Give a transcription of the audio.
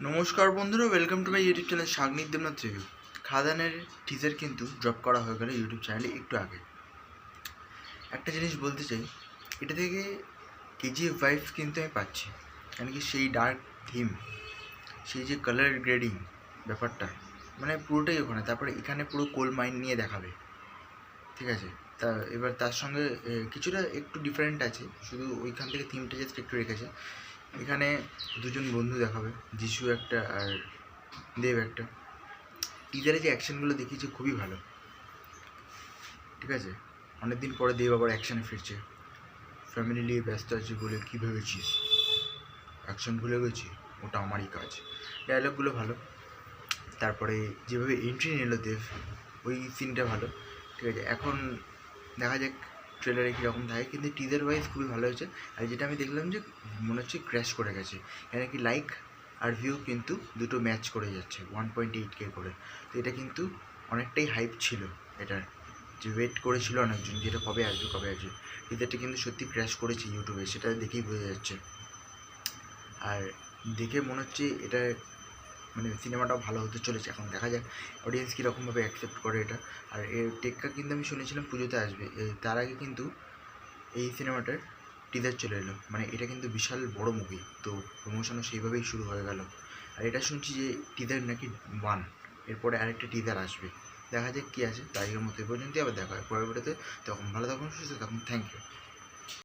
নমস্কার বন্ধুরা, welcome to my YouTube channel Sagnik Debnath review. খাদানের টিজার কিন্তু ড্রপ করা হয়ে গেল ইউটিউব চ্যানেলে একটু আগে। একটা জিনিস বলতে চাই, এটা থেকে কেজিএফ ভাইবস কিন্তু আমি পাচ্ছি, কারণ কি সেই ডার্ক থিম, সেই যে কালার গ্রেডিং ব্যাপারটা, মানে পুরোটাই ওখানে। তারপরে এখানে পুরো কোল মাইন নিয়ে দেখাবে, ঠিক আছে। তা এবার তার সঙ্গে কিছুটা একটু ডিফারেন্ট আছে, শুধু ওইখান থেকে থিমটা জাস্ট একটু রেখেছে। এখানে দুজন বন্ধু দেখাবে, যিশু একটা আর দেব একটা। টিজারে যে অ্যাকশনগুলো দেখিয়েছে খুবই ভালো, ঠিক আছে। অনেকদিন পরে দেব আবার অ্যাকশানে ফিরছে। ফ্যামিলি নিয়ে ব্যস্ত আছি বলে কী ভেবেছিস, অ্যাকশন ভুলে গেছি, ওটা আমারই কাজ। ডায়লগগুলো ভালো। তারপরে যেভাবে এন্ট্রি নিল দেব, ওই সিনটা ভালো, ঠিক আছে। এখন দেখা যাক ট্রেলারে কীরকম থাকে, কিন্তু টিজার ওয়াইজ খুবই ভালো হয়েছে। আর যেটা আমি দেখলাম যে মনে হচ্ছে ক্র্যাশ করে গেছে, কেন কি লাইক আর ভিউ কিন্তু দুটো ম্যাচ করে যাচ্ছে 1.8K করে। তো এটা কিন্তু অনেকটাই হাইপ ছিল এটার, যে ওয়েট করেছিল অনেকজন যেটা কবে আসবে কবে আসবে। টিজারটা কিন্তু সত্যি ক্র্যাশ করেছে ইউটিউবে, সেটা দেখেই বোঝা যাচ্ছে। আর দেখে মনে হচ্ছে এটা মানে সিনেমাটাও ভালো হতে চলেছে। এখন দেখা যাক অডিয়েন্স কীরকমভাবে অ্যাকসেপ্ট করে এটা। আর এর টেক্কা কিন্তু আমি শুনেছিলাম পুজোতে আসবে, তার আগে কিন্তু এই সিনেমাটার টিজার চলে এলো। মানে এটা কিন্তু বিশাল বড় মুভি, তো প্রমোশনও সেইভাবেই শুরু হয়ে গেল। আর এটা শুনছি যে টিজার নাকি ওয়ান, এরপরে আরেকটা টিজার আসবে। দেখা যাক কী আছে। তারিখের মতো এ পর্যন্তই, আবার দেখা হয় পরবর্তীতে। তখন ভালো থাকুন, সুস্থ থাকুন, থ্যাংক ইউ।